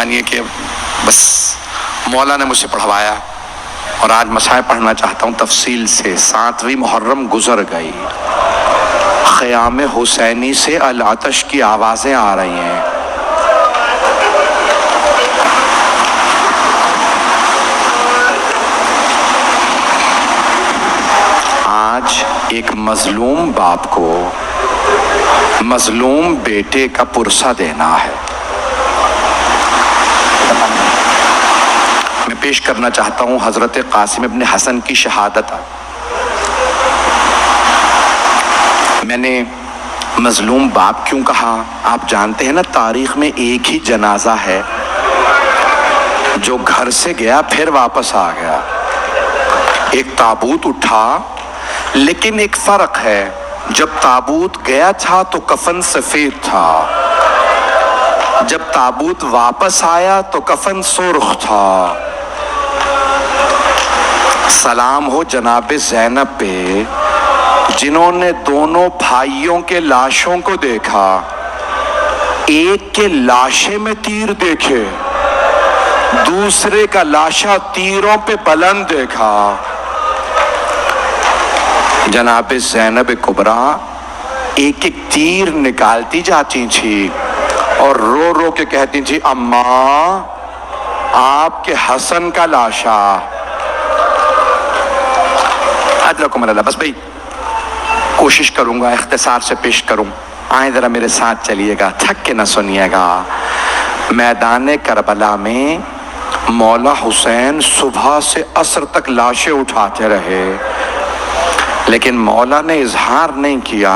مانیے کہ بس مولا نے مجھ سے پڑھوایا اور آج مسائل پڑھنا چاہتا ہوں تفصیل سے۔ 7ویں محرم گزر گئی، خیام حسینی سے العطش کی آوازیں آ رہی ہیں۔ آج ایک مظلوم باپ کو مظلوم بیٹے کا پرسہ دینا ہے۔ میں پیش کرنا چاہتا ہوں حضرت قاسم ابن حسن کی شہادت۔ میں نے مظلوم باپ کیوں کہا؟ آپ جانتے ہیں نا، تاریخ میں ایک ہی جنازہ ہے جو گھر سے گیا پھر واپس آ گیا۔ ایک تابوت اٹھا، لیکن ایک فرق ہے، جب تابوت گیا تھا تو کفن سفید تھا، جب تابوت واپس آیا تو کفن سرخ تھا۔ سلام ہو جناب زینب پہ، جنہوں نے دونوں بھائیوں کے لاشوں کو دیکھا، ایک کے لاشے میں تیر دیکھے، دوسرے کا لاشا تیروں پہ بلند دیکھا۔ جناب زینب کبریٰ ایک ایک تیر نکالتی جاتی تھی اور رو رو کے کہتی تھی، اماں آپ کے حسن کا لاشا۔ ادرکم اللہ۔ بس بھائی کوشش کروں گا اختصار سے پیش کروں، آئیں ذرا میرے ساتھ چلیے گا، تھک کے نہ سنیے گا۔ میدان کربلا میں مولا حسین صبح سے عصر تک لاشیں اٹھاتے رہے، لیکن مولا نے اظہار نہیں کیا۔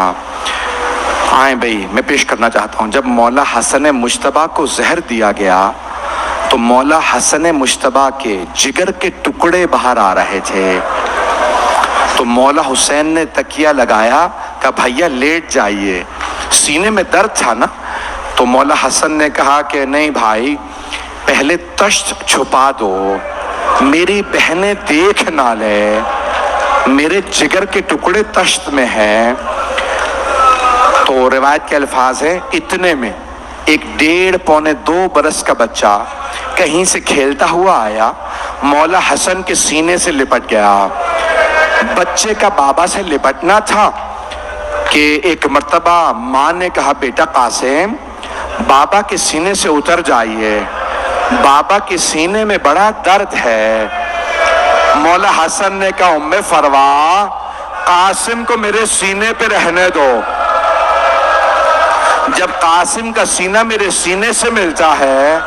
آئیں بھائی میں پیش کرنا چاہتا ہوں، جب مولا حسن مجتبیٰ کو زہر دیا گیا تو مولا حسن مجتبیٰ کے جگر کے ٹکڑے باہر آ رہے تھے، تو مولا حسین نے تکیہ لگایا، کہا بھیا لیٹ جائیے، سینے میں درد تھا نا۔ تو مولا حسن نے کہا کہ نہیں بھائی، پہلے تشت چھپا دو، میری بہنیں دیکھ نہ لے، میرے جگر کے ٹکڑے تشت میں ہیں۔ تو روایت کے الفاظ ہیں، اتنے میں ایک 1.5-2 برس کا بچہ کہیں سے کھیلتا ہوا آیا، مولا حسن کے سینے سے لپٹ گیا۔ بچے کا بابا سے لپٹنا تھا کہ ایک مرتبہ ماں نے کہا، بیٹا قاسم بابا کے سینے سے اتر جائیے، بابا کے سینے میں بڑا درد ہے۔ مولا حسن نے کہا، ام فروا قاسم کو میرے سینے پہ رہنے دو، جب قاسم کا سینہ میرے سینے سے ملتا ہے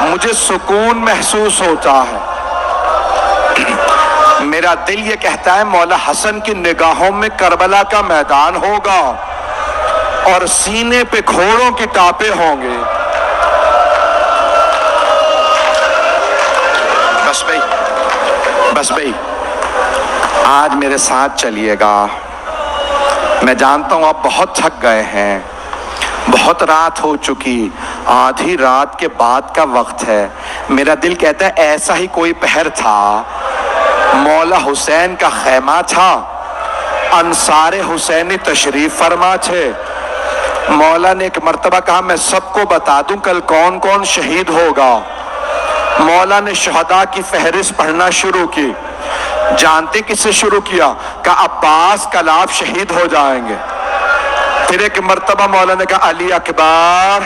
مجھے سکون محسوس ہوتا ہے۔ میرا دل یہ کہتا ہے مولا حسن کی نگاہوں میں کربلا کا میدان ہوگا اور سینے پہ گھوڑوں کی ٹاپیں ہوں گے۔ بس بھائی آج میرے ساتھ چلیے گا۔ میں جانتا ہوں آپ بہت تھک گئے ہیں، بہت رات ہو چکی، آدھی رات کے بعد کا وقت ہے۔ میرا دل کہتا ہے ایسا ہی کوئی پہر تھا، مولا حسین کا خیمہ تھا، انصار حسینی تشریف فرما تھے۔ مولا نے ایک مرتبہ کہا میں سب کو بتا دوں کل کون کون شہید ہوگا۔ مولا نے شہداء کی فہرست پڑھنا شروع کی۔ جانتے کس سے شروع کیا؟ کہ عباس کل آپ شہید ہو جائیں گے۔ پھر ایک مرتبہ مولا نے کہا علی اکبر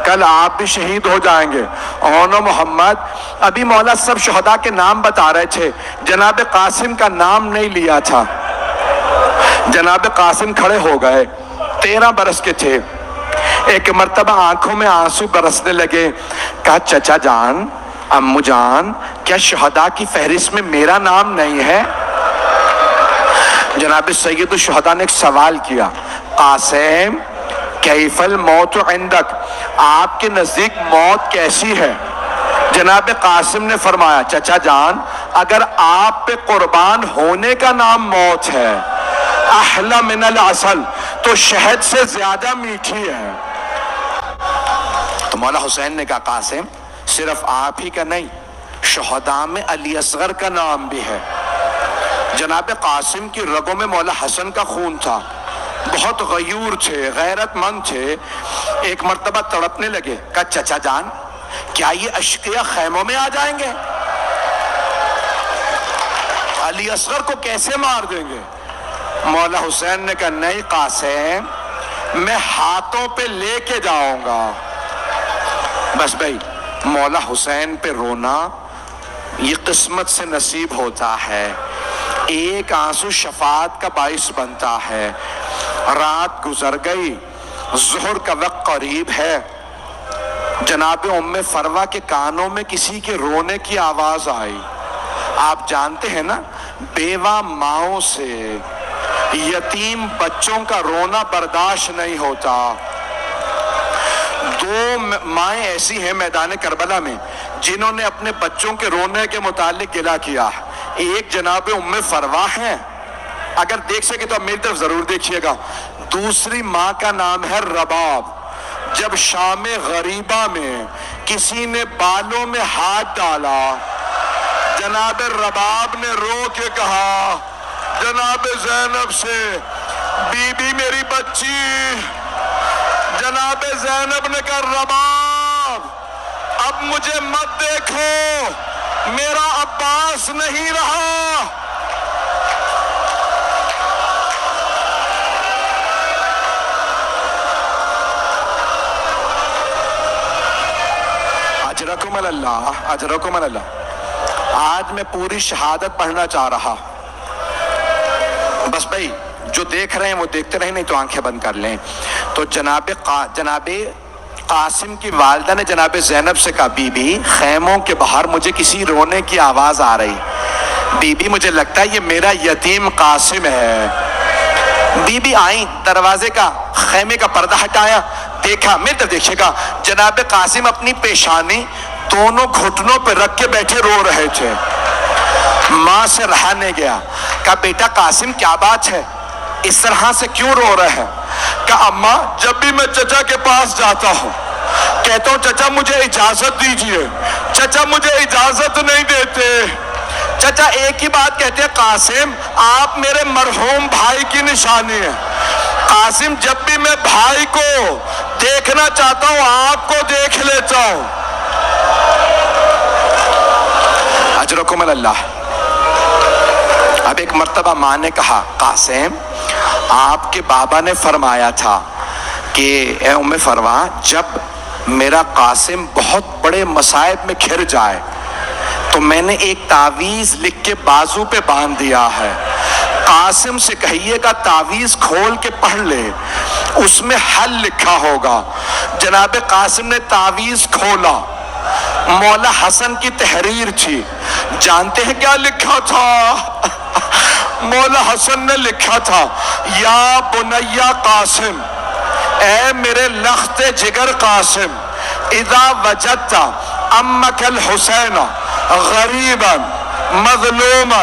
کل آپ بھی شہید ہو جائیں گے، اونو محمد۔ ابھی مولا سب شہداء کے نام بتا رہے تھے، جناب قاسم کا نام نہیں لیا تھا۔ جناب قاسم کھڑے ہو گئے، 13 برس کے تھے۔ ایک مرتبہ آنکھوں میں آنسو برسنے لگے، کہا چچا جان، امو جان، کیا شہداء کی فہرست میں میرا نام نہیں ہے؟ جناب سید الشہداء نے ایک سوال کیا، قاسم کیف الموت عندک، آپ کے نزدیک موت کیسی ہے؟ جناب قاسم نے فرمایا، چچا جان اگر آپ پہ قربان ہونے کا نام موت ہے، احلی من العسل، تو شہد سے زیادہ میٹھی ہے۔ تو مولا حسین نے کہا قاسم صرف آپ ہی کا نہیں، شہداء میں علی اصغر کا نام بھی ہے۔ جناب قاسم کی رگوں میں مولا حسن کا خون تھا، بہت غیور تھے، غیرت مند تھے۔ ایک مرتبہ تڑپنے لگے، کہا چچا جان کیا یہ اشقیاء خیموں میں آ جائیں گے؟ علی اصغر کو کیسے مار دیں گے؟ مولا حسین نے کہا نہیں قاسم، میں ہاتھوں پہ لے کے جاؤں گا۔ بس بھائی مولا حسین پہ رونا یہ قسمت سے نصیب ہوتا ہے، ایک آنسو شفاعت کا باعث بنتا ہے۔ رات گزر گئی، ظہر کا وقت قریب ہے، جناب ام فروہ کے کانوں میں کسی کے رونے کی آواز آئی۔ آپ جانتے ہیں نا بیوہ ماؤں سے یتیم بچوں کا رونا برداشت نہیں ہوتا۔ دو مائیں ایسی ہیں میدان کربلا میں جنہوں نے اپنے بچوں کے رونے کے متعلق گلہ کیا۔ ایک جناب ام فروہ ہیں، اگر دیکھ سکے تو اب میری طرف ضرور دیکھیے گا۔ دوسری ماں کا نام ہے رباب۔ جب شام غریبہ میں کسی نے بالوں میں ہاتھ ڈالا، جناب رباب نے رو کے کہا جناب زینب سے، بی بی میری بچی۔ جناب زینب نے کہا رباب اب مجھے مت دیکھو، میرا عباس نہیں رہا۔ اجرکم اللہ، اجرکم اللہ۔ آج میں پوری شہادت پڑھنا چاہ رہا، بس بھائی جو دیکھ رہے ہیں وہ دیکھتے رہیں، نہیں تو آنکھیں بند کر لیں۔ تو جناب قاسم کی والدہ نے جناب زینب سے کہا بی بی خیموں کے باہر مجھے کسی رونے کی آواز آ رہی، بی بی مجھے لگتا ہے یہ میرا یتیم قاسم ہے۔ بی بی آئیں، دروازے کا خیمے کا پردہ ہٹایا، دیکھا، میرے طرف دیکھیے گا، جناب قاسم اپنی پیشانی دونوں گھٹنوں پہ رکھ کے بیٹھے رو رہے تھے۔ ماں سے رہا نہیں گیا، کہا بیٹا قاسم کیا بات ہے، اس طرح سے کیوں رو رہے ہیں؟ کہا اماں جب بھی میں چچا کے پاس جاتا ہوں کہتا ہوں چچا مجھے اجازت دیجئے، چچا مجھے اجازت نہیں دیتے۔ چچا ایک ہی بات کہتے ہیں قاسم آپ میرے مرحوم بھائی کی نشانی ہیں۔ قاسم جب بھی میں بھائی کو دیکھنا چاہتا ہوں آپ کو دیکھ لیتا ہوں۔ اجرکم اللہ۔ اب ایک مرتبہ ماں نے کہا قاسم آپ کے بابا نے فرمایا تھا کہ اے ام فروہ جب میرا قاسم بہت بڑے مصائب میں گھر جائے تو میں نے ایک تعویذ لکھ کے بازو پہ باندھ دیا ہے، قاسم سے کہیے گا تعویذ کھول کے پڑھ لے، اس میں حل لکھا ہوگا۔ جناب قاسم نے تعویذ کھولا، مولا حسن کی تحریر تھی، جانتے ہیں کیا لکھا تھا؟ مولا حسن نے لکھا تھا یا بنیا قاسم، اے میرے لخت جگر قاسم، اذا وجدت امک الحسین غریبا مظلوما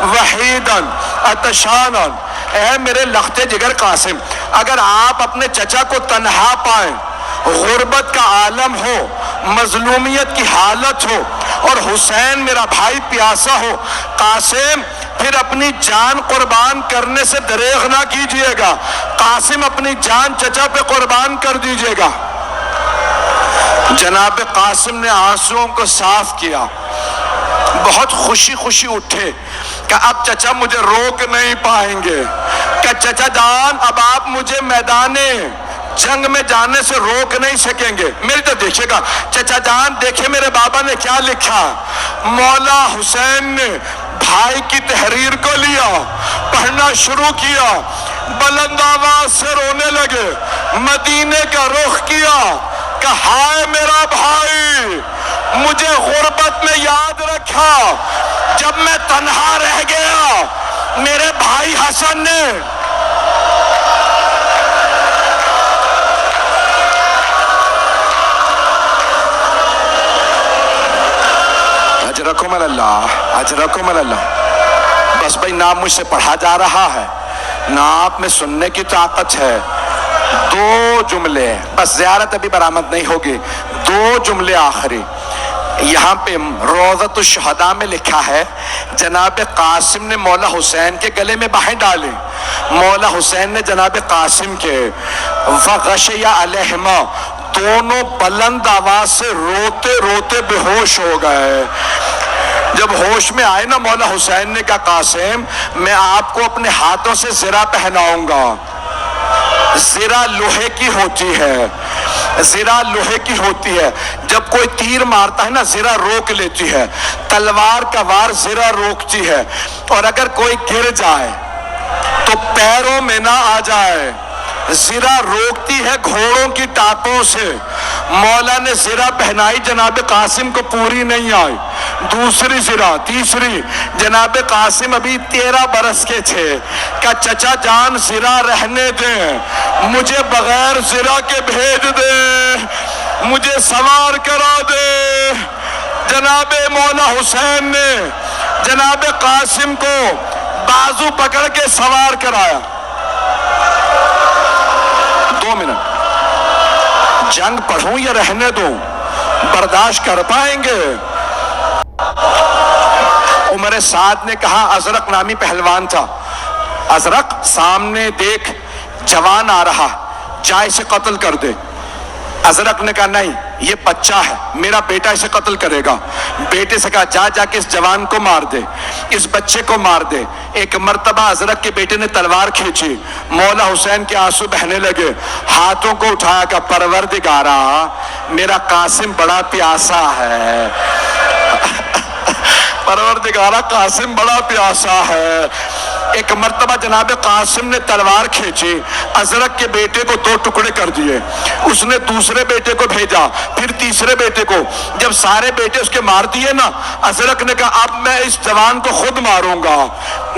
وحیدا عطشانا، اے میرے لخت جگر قاسم اگر آپ اپنے چچا کو تنہا پائیں، غربت کا عالم ہو، مظلومیت کی حالت ہو اور حسین میرا بھائی پیاسا ہو، قاسم پھر اپنی جان قربان کرنے سے دریغ نہ کیجئے گا، قاسم اپنی جان چچا پہ قربان کر دیجئے گا۔ جناب قاسم نے آنسوؤں کو صاف کیا، بہت خوشی خوشی اٹھے کہ اب چچا مجھے روک نہیں پائیں گے، کہ چچا جان اب آپ مجھے میدان جنگ میں جانے سے روک نہیں سکیں گے۔ میری تو دیکھیے گا چچا جان، دیکھیں میرے بابا نے کیا لکھا۔ مولا حسین نے بھائی کی تحریر کو لیا، پڑھنا شروع کیا، بلند آواز سے رونے لگے، مدینے کا رخ کیا کہ ہائے میرا بھائی، مجھے غربت میں یاد رکھا، جب میں تنہا رہ گیا میرے بھائی حسن نے اجرکم اللہ، اجرکم اللہ۔ بس بھائی نہ مجھ سے پڑھا جا رہا ہے نہ آپ میں سننے کی طاقت ہے، دو جملے بس، زیارت ابھی برآمد نہیں ہوگی، دو جملے آخری۔ یہاں پہ روضۃ الشہداء میں لکھا ہے جناب قاسم نے مولا حسین کے گلے میں باہیں ڈالی، مولا حسین نے جناب قاسم کے وغشی علیہما دونوں بلند آواز سے روتے روتے بے ہوش ہو گئے۔ جب ہوش میں آئے نا مولا حسین نے کہا قاسم میں آپ کو اپنے ہاتھوں سے زرہ پہناؤں گا۔ زرہ لوہے کی ہوتی ہے، زرہ لوہے کی ہوتی ہے، جب کوئی تیر مارتا ہے نا زرہ روک لیتی ہے، تلوار کا وار زرہ روکتی ہے، اور اگر کوئی گر جائے تو پیروں میں نہ آ جائے۔ زرہ روکتی ہے گھوڑوں کی ٹانپوں سے۔ مولا نے زرہ پہنائی، جناب قاسم کو پوری نہیں آئی، دوسری زرہ، تیسری۔ جناب قاسم ابھی 13 برس کے تھے، کہا چچا جان زرہ رہنے دیں، مجھے بغیر زرہ کے بھیج دے، مجھے سوار کرا دے۔ جناب مولا حسین نے جناب قاسم کو بازو پکڑ کے سوار کرایا۔ 2 منٹ، جنگ پڑھوں یا رہنے دوں؟ برداشت کر پائیں گے؟ عمر سعد نے کہا، ازرق نامی پہلوان تھا، ازرق سامنے دیکھ جوان آ رہا، جا اسے قتل کر دے۔ ازرق نے کہا نہیں یہ بچہ ہے، میرا بیٹا اسے قتل کرے گا۔ بیٹے سے کہا جا کے اس جوان کو مار دے، اس بچے کو مار دے۔ ایک مرتبہ ازرق کے بیٹے نے تلوار کھینچی، مولا حسین کے آنسو بہنے لگے، ہاتھوں کو اٹھایا کہ پروردگارا میرا قاسم بڑا پیاسا ہے، پروردگارا قاسم بڑا پیاسا ہے۔ ایک مرتبہ جناب قاسم نے تلوار کھینچی، ازرق کے بیٹے کو 2 ٹکڑے کر دیے، اس نے دوسرے بیٹے کو بھیجا، پھر تیسرے بیٹے کو۔ جب سارے بیٹے اس کے مار دیے نا، ازرق نے کہا اب میں اس جوان کو خود ماروں گا،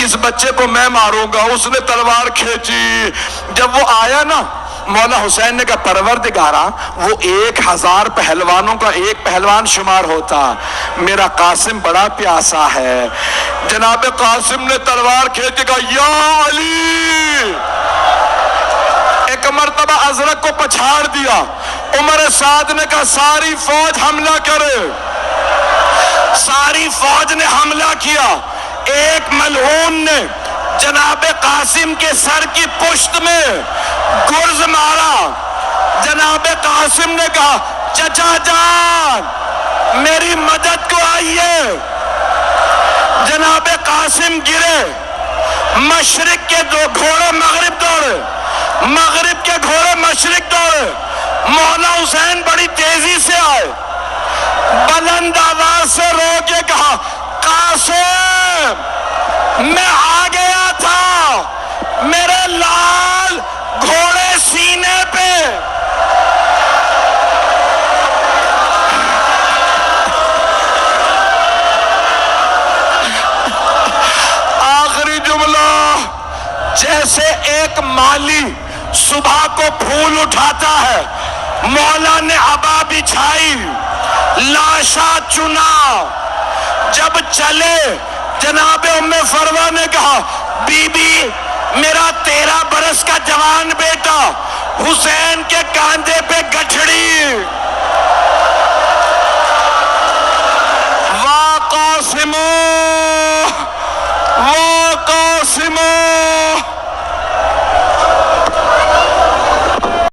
اس بچے کو میں ماروں گا۔ اس نے تلوار کھینچی، جب وہ آیا نا مولا حسین نے کہا پروردگارا وہ 1000 پہلوانوں کا ایک پہلوان شمار ہوتا، میرا قاسم بڑا پیاسا ہے۔ جناب قاسم نے تلوار کھینچ کہا یا علی۔ ایک مرتبہ ازرق کو پچھاڑ دیا، عمر سعد نے کہا ساری فوج حملہ کرے۔ ساری فوج نے حملہ کیا، ایک ملعون نے جناب قاسم کے سر کی پشت میں گرز مارا۔ جناب قاسم نے کہا چچا جان میری مدد کو آئیے۔ جناب قاسم گرے، مشرق کے 2 گھوڑے مغرب دوڑے، مغرب کے گھوڑے مشرق دوڑے۔ مولا حسین بڑی تیزی سے آئے، بلند آواز سے رو کے کہا قاسم میں آ گیا تھا، میرے لال گھوڑے سینے پہ۔ آخری جملہ، جیسے ایک مالی صبح کو پھول اٹھاتا ہے، مولا نے عبا بچھائی، لاشا چنا، جب چلے جناب ام فروہ نے کہا بی بی میرا 13 برس کا جوان بیٹا حسین کے کاندھے پہ گٹھڑی